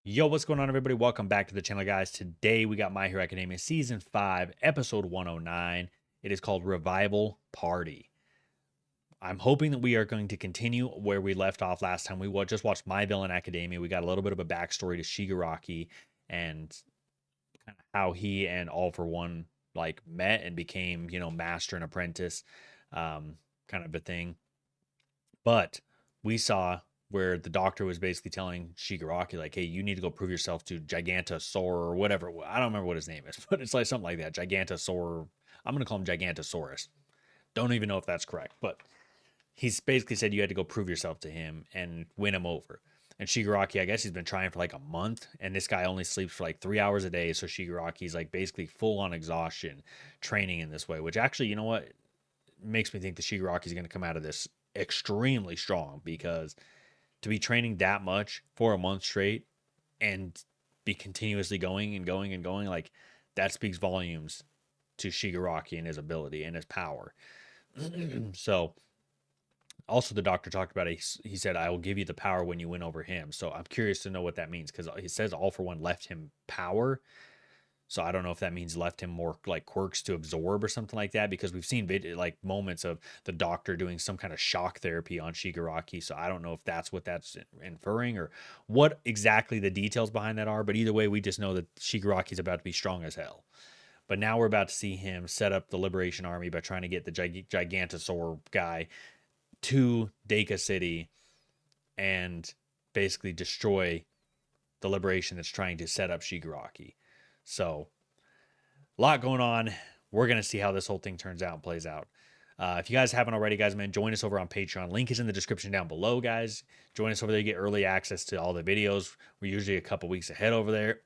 Yo, what's going on, everybody? Welcome back to the channel, guys. Today we got My Hero Academia Season 5, Episode 109. It is called Revival Party. I'm hoping that we are going to continue where we left off last time. We just watched My Villain Academia. We got a little bit of a backstory to Shigaraki and kind of how he and All for One like met and became, master and apprentice, kind of a thing. But we saw where the doctor was basically telling Shigaraki, like, hey, you need to go prove yourself to Gigantosaur or whatever. I don't remember what his name is, but it's like something like that. Gigantosaur. I'm going to call him Gigantosaurus. Don't even know if that's correct, but he's basically said you had to go prove yourself to him and win him over. And Shigaraki, I guess he's been trying for like a month, and this guy only sleeps for like 3 hours a day. So Shigaraki's like basically full on exhaustion training in this way, which actually, you know what, makes me think that Shigaraki's going to come out of this extremely strong, because to be training that much for a month straight and be continuously going and going and going, like, that speaks volumes to Shigaraki and his ability and his power. So also the doctor talked about it. He said, I will give you the power when you win over him. So I'm curious to know what that means, because he says All for One left him power. So I don't know if that means left him more like quirks to absorb or something like that, because we've seen like moments of the doctor doing some kind of shock therapy on Shigaraki. So I don't know if that's what that's inferring or what exactly the details behind that are. But either way, we just know that Shigaraki's about to be strong as hell. But now we're about to see him set up the Liberation Army by trying to get the Gigantosaur guy to Deka City and basically destroy the Liberation that's trying to set up Shigaraki. So, a lot going on. We're going to see how this whole thing turns out and plays out. If you guys haven't already, guys, man, join us over on Patreon. Link is in the description down below, guys. Join us over there. You get early access to all the videos. We're usually a couple weeks ahead over there.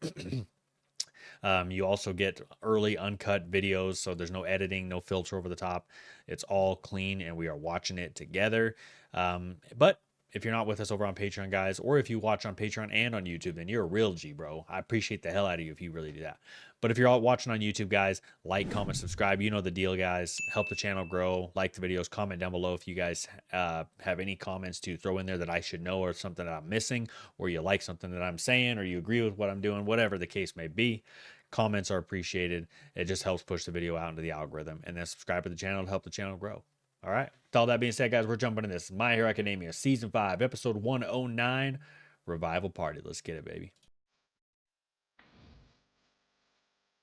You also get early uncut videos, so there's no editing, no filter over the top. It's all clean, and we are watching it together. But if you're not with us over on Patreon, guys, or if you watch on Patreon and on YouTube, then you're a real G, bro. I appreciate the hell out of you if you really do that. But if you're all watching on YouTube, guys, like, comment, subscribe. You know the deal, guys. Help the channel grow. Like the videos. Comment down below if you guys have any comments to throw in there that I should know, or something that I'm missing, or you like something that I'm saying, or you agree with what I'm doing, whatever the case may be. Comments are appreciated. It just helps push the video out into the algorithm. And then subscribe to the channel to help the channel grow. All right. With all that being said, guys, we're jumping into this. My Hero Academia, Season 5, Episode 109, Revival Party. Let's get it, baby.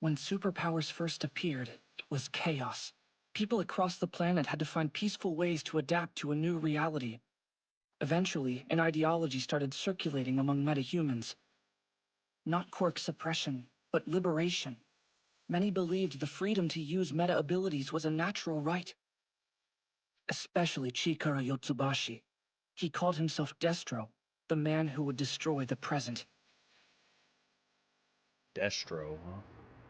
When superpowers first appeared, it was chaos. People across the planet had to find peaceful ways to adapt to a new reality. Eventually, an ideology started circulating among metahumans. Not quirk suppression, but liberation. Many believed the freedom to use meta abilities was a natural right. Especially Chikara Yotsubashi. He called himself Destro, the man who would destroy the present. Destro, huh?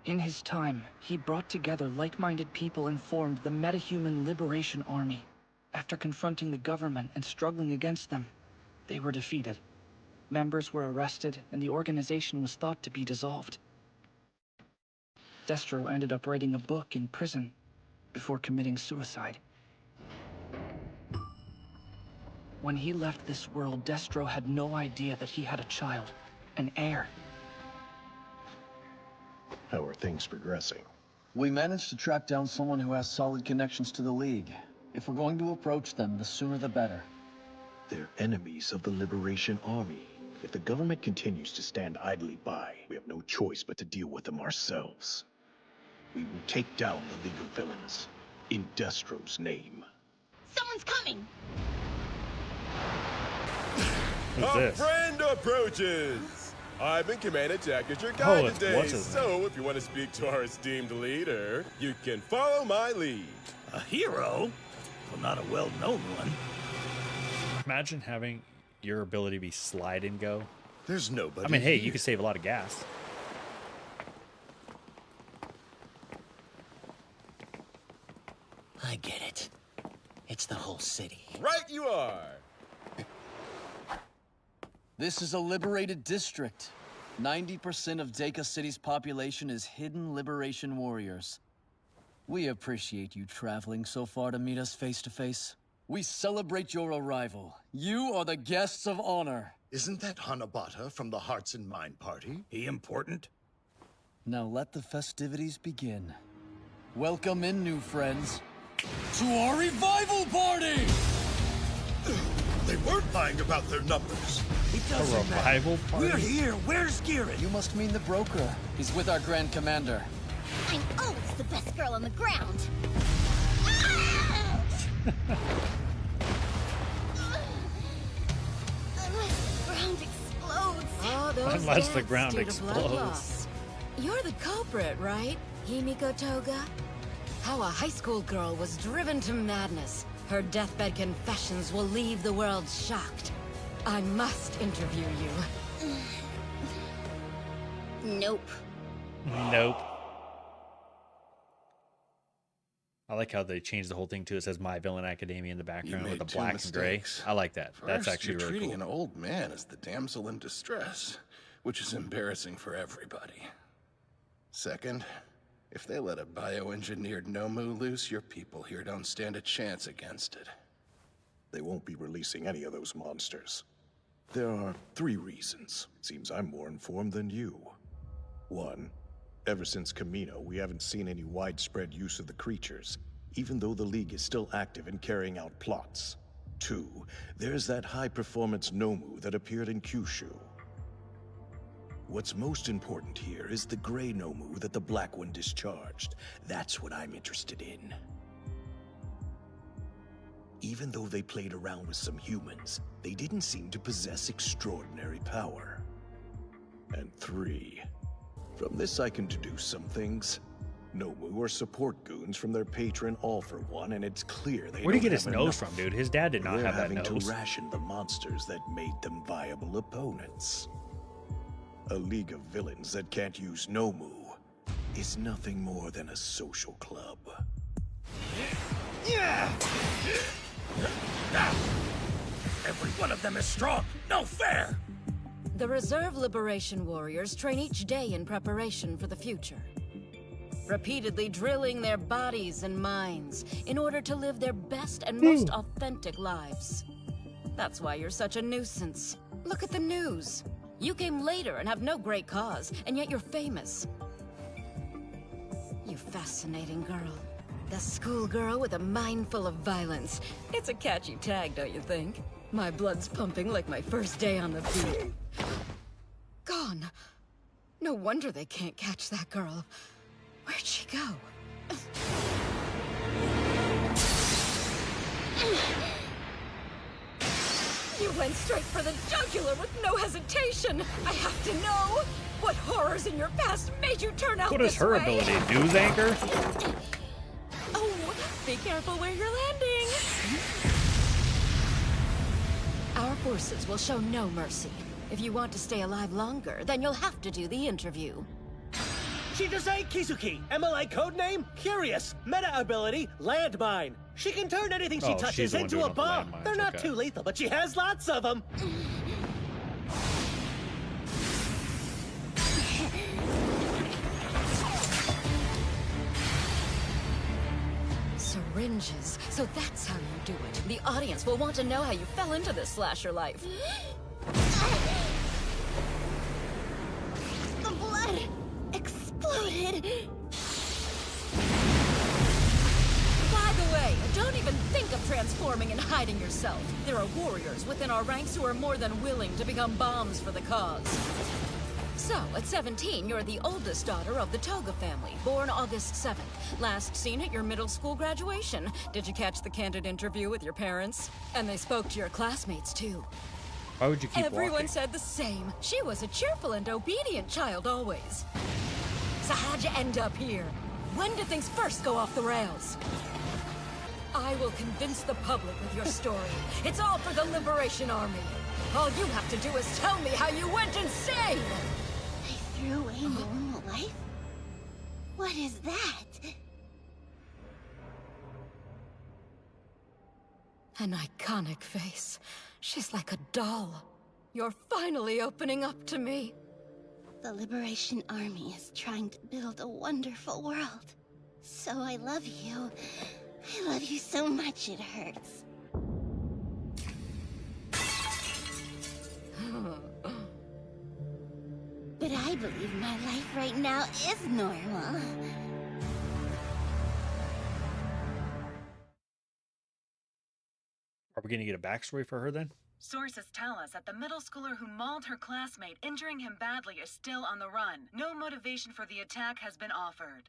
In his time, he brought together like-minded people and formed the Metahuman Liberation Army. After confronting the government and struggling against them, they were defeated. Members were arrested, and the organization was thought to be dissolved. Destro ended up writing a book in prison before committing suicide. When he left this world, Destro had no idea that he had a child, an heir. How are things progressing? We managed to track down someone who has solid connections to the League. If we're going to approach them, the sooner the better. They're enemies of the Liberation Army. If the government continues to stand idly by, we have no choice but to deal with them ourselves. We will take down the League of Villains in Destro's name. Someone's coming! Who's A this? friend approaches! I've been commanded to act as your Oh, guide it's today, what's his name? so if you want to speak to our esteemed leader, you can follow my lead. A hero? Well, not a well-known one. Imagine having your ability be slide and go. There's nobody I mean, hey, here. you could save a lot of gas. I get it. It's the whole city. Right you are! This is a liberated district. 90% of Deka City's population is hidden liberation warriors. We appreciate you traveling so far to meet us face to face. We celebrate your arrival. You are the guests of honor. Isn't that Hanabata from the Hearts and Mind Party? He important? Now let the festivities begin. Welcome in, new friends, to our revival party! They weren't lying about their numbers. It A doesn't matter. revival party? We're here. Where's Garrett? You must mean the broker. He's with our Grand Commander. I'm always the best girl on the ground. Unless the ground explodes. Oh, those Unless the deaths ground due to blood explodes. loss. You're the culprit, right, Himiko Toga? How a high school girl was driven to madness. Her deathbed confessions will leave the world shocked. I must interview you. Nope. Nope. I like how they changed the whole thing to it says My Villain Academia in the background with made the two black and gray. mistakes. I like that. That's First, actually you're really treating cool. an old man as the damsel in distress, which is embarrassing for everybody. Second, if they let a bioengineered Nomu loose, your people here don't stand a chance against it. They won't be releasing any of those monsters. There are 3 reasons. Seems I'm more informed than you. 1, ever since Camino, we haven't seen any widespread use of the creatures, even though the League is still active in carrying out plots. 2, there's that high-performance Nomu that appeared in Kyushu. What's most important here is the gray Nomu that the Black One discharged. That's what I'm interested in. Even though they played around with some humans, they didn't seem to possess extraordinary power. And 3, from this I can deduce some things. Nomu are support goons from their patron All For One, and it's clear they Where'd he don't get his have nose enough. from, dude? His dad did not They're have that having nose. to ration the monsters that made them viable opponents. A league of villains that can't use Nomu is nothing more than a social club. Every one of them is strong. No fair. The Reserve Liberation Warriors train each day in preparation for the future, repeatedly drilling their bodies and minds in order to live their best and most authentic lives. That's why you're such a nuisance. Look at the news. You came later and have no great cause, and yet you're famous. You fascinating girl. The schoolgirl with a mind full of violence. It's a catchy tag, don't you think? My blood's pumping like my first day on the beat. Gone. No wonder they can't catch that girl. Where'd she go? You went straight for the jugular with no hesitation. I have to know. What horrors in your past made you turn out What is this her way? ability? News anchor? Oh, be careful where you're landing. Our forces will show no mercy. If you want to stay alive longer, then you'll have to do the interview. Chidose Kizuki, MLA codename, Curious, meta ability, Landmine. She can turn anything she Oh, she's touches the one into doing a all the bomb. landmines, They're not okay. too lethal, but she has lots of them. Syringes. So that's how you do it. The audience will want to know how you fell into this slasher life. The blood exploded. By the way, don't even think of transforming and hiding yourself. There are warriors within our ranks who are more than willing to become bombs for the cause. So, at 17, you're the oldest daughter of the Toga family, born August 7th. Last seen at your middle school graduation. Did you catch the candid interview with your parents? And they spoke to your classmates, too. Why would you keep Everyone walking? said the same. She was a cheerful and obedient child always. So how'd you end up here? When did things first go off the rails? I will convince the public with your story. It's all for the Liberation Army. All you have to do is tell me how you went insane! I threw away normal life? What is that? An iconic face. She's like a doll. You're finally opening up to me. The Liberation Army is trying to build a wonderful world. So I love you. I love you so much it hurts. I believe my life right now is normal. Are we going to get a backstory for her then? Sources tell us that the middle schooler who mauled her classmate, injuring him badly, is still on the run. No motivation for the attack has been offered.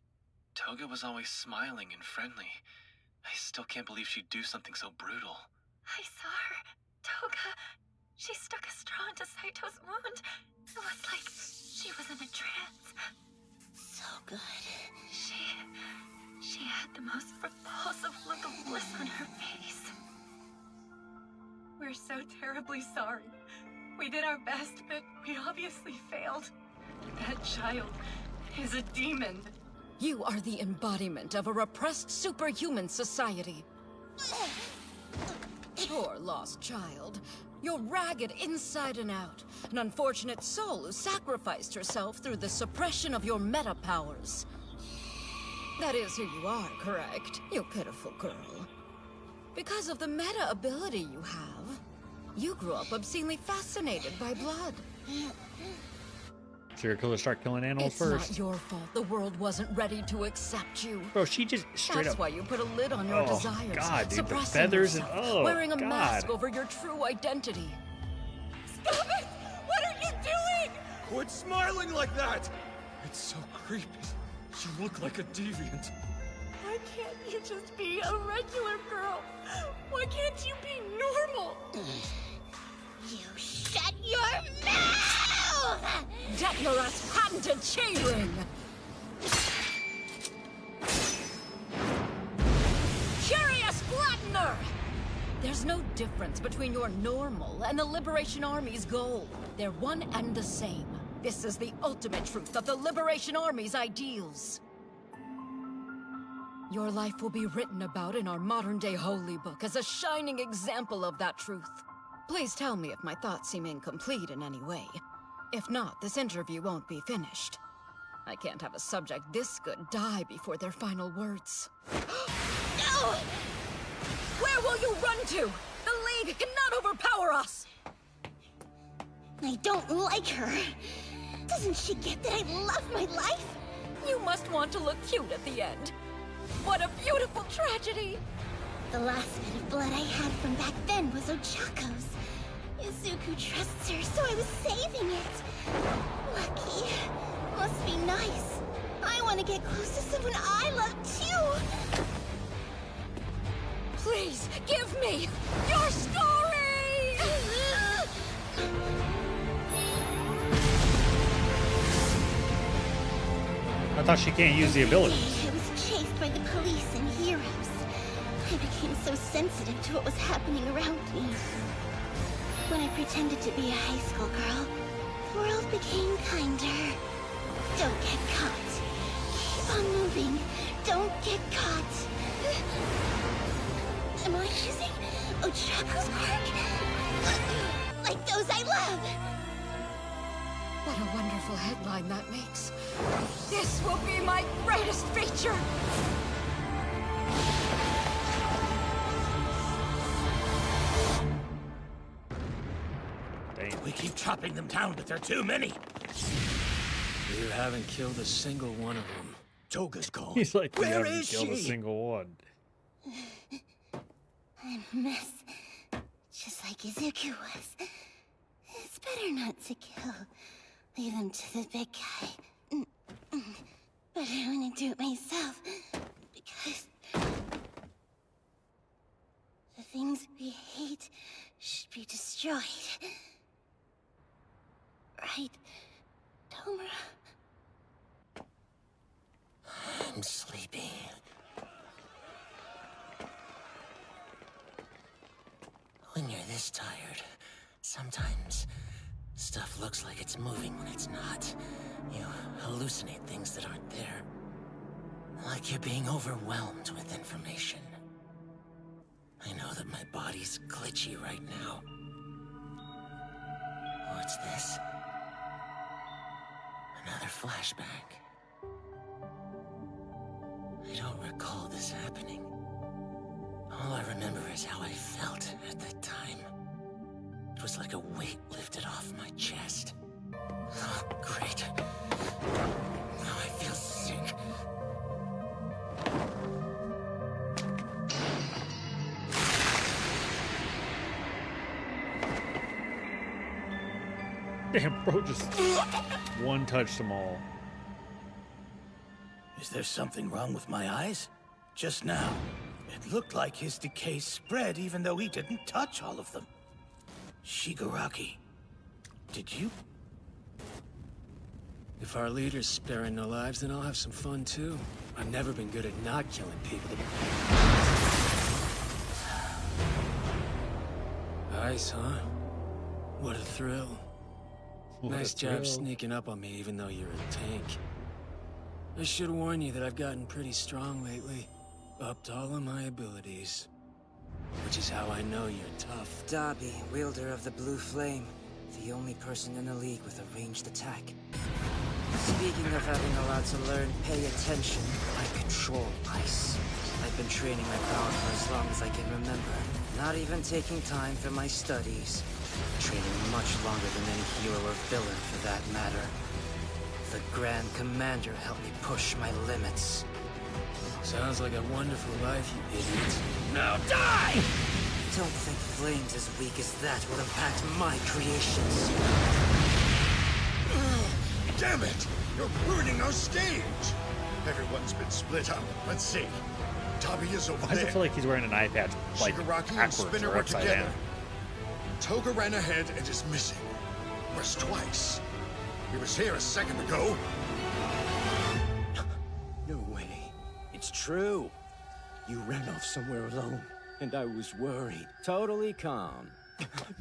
Toga was always smiling and friendly. I still can't believe she'd do something so brutal. I saw her. Toga. She stuck a straw into Saito's wound. It was like she was in a trance. So good. She had the most repulsive look of bliss on her face. We're so terribly sorry. We did our best, but we obviously failed. That child is a demon. You are the embodiment of a repressed superhuman society. Poor lost child. You're ragged inside and out. An unfortunate soul who sacrificed herself through the suppression of your meta powers. That is who you are, correct? You pitiful girl. Because of the meta ability you have, you grew up obscenely fascinated by blood. Serial killers start killing animals It's first. not your fault the world wasn't ready to accept you. Bro, she just straight That's up. why you put a lid on your desires. God, dude, the suppressing feathers and yourself, wearing a God. mask over your true identity. Stop it! What are you doing? Quit smiling like that! It's so creepy. You look like a deviant. Why can't you just be a regular girl? Why can't you be normal? You shut your mouth! Depulous patented chain ring! Curious flattener! There's no difference between your normal and the Liberation Army's goal. They're one and the same. This is the ultimate truth of the Liberation Army's ideals. Your life will be written about in our modern-day holy book as a shining example of that truth. Please tell me if my thoughts seem incomplete in any way. If not, this interview won't be finished. I can't have a subject this good die before their final words. No! Where will you run to? The League cannot overpower us! I don't like her. Doesn't she get that I love my life? You must want to look cute at the end. What a beautiful tragedy! The last bit of blood I had from back then was Ochako's. Izuku trusts her, so I was saving it. Lucky. Must be nice. I want to get close to someone I love, too. Please, give me your story! I thought she can't use the abilities. I was chased by the police and heroes. I became so sensitive to what was happening around me. When I pretended to be a high school girl, the world became kinder. Don't get caught. Keep on moving. Don't get caught. Am I using Ochako's quirk? Like those I love! What a wonderful headline that makes. This will be my greatest feature! Damn. We keep chopping them down, but there are too many. You haven't killed a single one of them. Toga's gone. He's like, we Where haven't is killed a she? single one. I'm a mess. Just like Izuku was. It's better not to kill. Leave them to the big guy. But I want to do it myself. Because the things we hate should be destroyed. Right, Tomura? I'm sleepy. When you're this tired, sometimes stuff looks like it's moving when it's not. You hallucinate things that aren't there. Like you're being overwhelmed with information. I know that my body's glitchy right now. What's this? Another flashback. I don't recall this happening. All I remember is how I felt at that time. It was like a weight lifted off my chest. Oh, great. Damn, bro, just one touched them all. Is there something wrong with my eyes? Just now, it looked like his decay spread even though he didn't touch all of them. Shigaraki, did you? If our leader's sparing no lives, then I'll have some fun too. I've never been good at not killing people. Ice, huh? What a thrill. Nice job sneaking up on me even though you're a tank. I should warn you that I've gotten pretty strong lately. Upped all of my abilities. Which is how I know you're tough. Dabi, wielder of the blue flame. The only person in the league with a ranged attack. Speaking of having a lot to learn, pay attention. I control ice. I've been training my power for as long as I can remember. Not even taking time for my studies. Training much longer than any hero or villain for that matter. The Grand Commander helped me push my limits. Sounds like a wonderful life, you idiot. Now die! Don't think flames as weak as that will impact my creations. Damn it! You're ruining our stage! Everyone's been split up. Let's see. Dabi is over Why does there. it feel like he's wearing an eye patch, like Shigaraki and backwards Spinner or were upside together. down? Toga ran ahead and is missing. Where's Twice? He was here a second ago. No way. It's true. You ran off somewhere alone, and I was worried. Totally calm.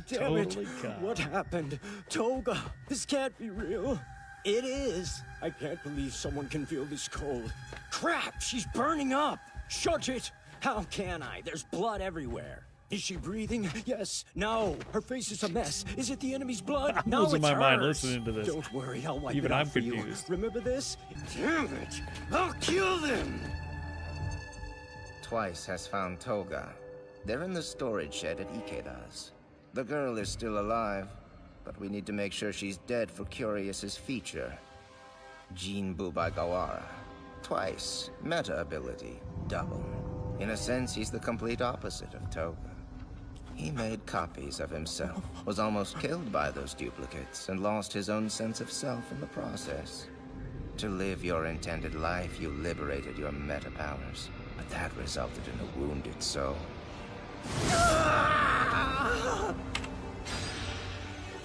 Damn Totally it. calm. What happened? Toga, this can't be real. It is. I can't believe someone can feel this cold. Crap, she's burning up. Shut it. How can I? There's blood everywhere. Is she breathing? Yes. No. Her face is a mess. Is it the enemy's blood? I'm No, losing it's my mind hers. listening to this. Don't worry, I'll wipe Even it out I'm for you. confused. Remember this? Damn it. I'll kill them. Twice has found Toga. They're in the storage shed at Ikeda's. The girl is still alive, but we need to make sure she's dead for Curious's feature. Jin Bubagawara. Twice, meta ability, double. In a sense, he's the complete opposite of Toga. He made copies of himself, was almost killed by those duplicates, and lost his own sense of self in the process. To live your intended life, you liberated your meta powers, but that resulted in a wounded soul.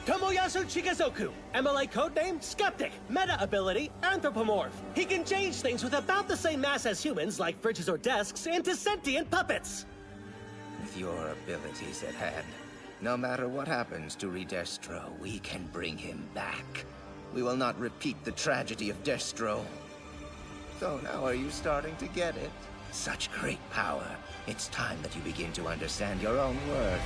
Tomoyasu Chikazoku, MLA codename Skeptic, meta ability Anthropomorph. He can change things with about the same mass as humans, like fridges or desks, into sentient puppets. With your abilities at hand, no matter what happens to Redestro, we can bring him back. We will not repeat the tragedy of Destro. So now are you starting to get it? Such great power. It's time that you begin to understand your own worth.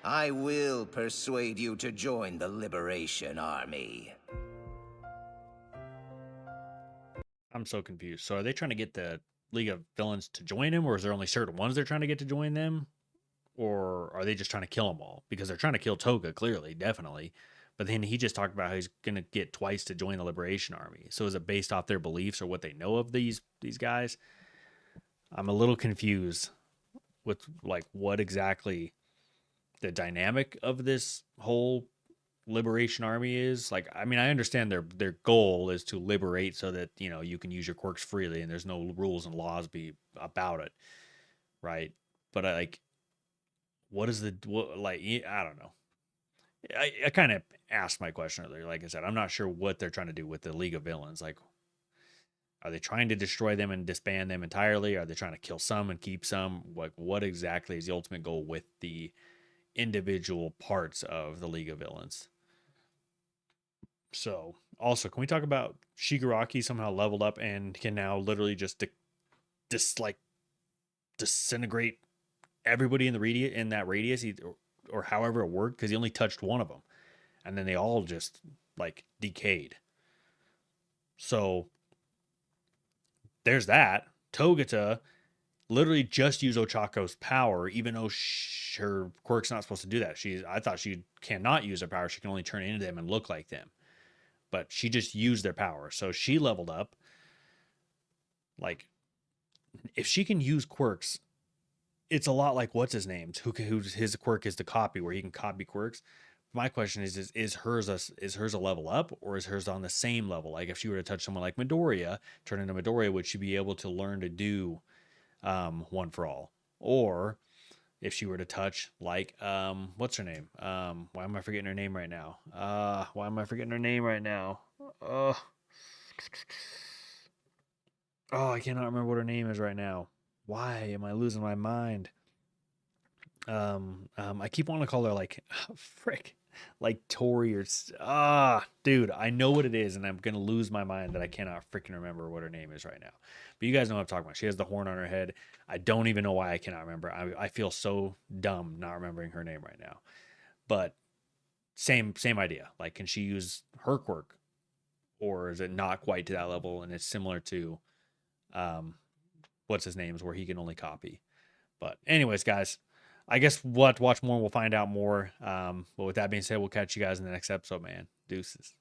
I will persuade you to join the Liberation Army. I'm so confused. So are they trying to get the League of Villains to join him, or is there only certain ones they're trying to get to join them? Or are they just trying to kill them all? Because they're trying to kill Toga, clearly, definitely. But then he just talked about how he's going to get Twice to join the Liberation Army. So is it based off their beliefs or what they know of these guys? I'm a little confused with like what exactly the dynamic of this whole Liberation Army is. Like, I mean, I understand their goal is to liberate so that, you know, you can use your quirks freely and there's no rules and laws about it, right? But like, what is I don't know. I kind of asked my question earlier. Like I said, I'm not sure what they're trying to do with the League of Villains. Like, are they trying to destroy them and disband them entirely? Are they trying to kill some and keep some? Like, what exactly is the ultimate goal with the individual parts of the League of Villains? So, also, can we talk about Shigaraki somehow leveled up and can now literally just disintegrate everybody in that radius, or however it worked, because he only touched one of them, and then they all just like decayed. So there's that. Togata literally just used Ochako's power, even though her quirk's not supposed to do that. I thought she cannot use her power. She can only turn into them and look like them. But she just used their power. So she leveled up. Like, if she can use quirks, it's a lot like what's his name, whose his quirk is to copy, where he can copy quirks. my question is hers a level up, or is hers on the same level? Like if she were to touch someone like Midoriya, turn into Midoriya, would she be able to learn to do one for all? Or if she were to touch like what's her name? Why am I forgetting her name right now? Why am I forgetting her name right now? Oh, I cannot remember what her name is right now. Why am I losing my mind? I keep wanting to call her like frick, like Tori or dude, I know what it is, and I'm gonna lose my mind that I cannot freaking remember what her name is right now. But you guys know what I'm talking about. She has the horn on her head. I don't even know why I cannot remember. I feel so dumb not remembering her name right now. But same idea. Like, can she use her quirk, or is it not quite to that level? And it's similar to what's his name's, where he can only copy. But anyways, guys, I guess we'll have to watch more. We'll find out more. But with that being said, we'll catch you guys in the next episode, man. Deuces.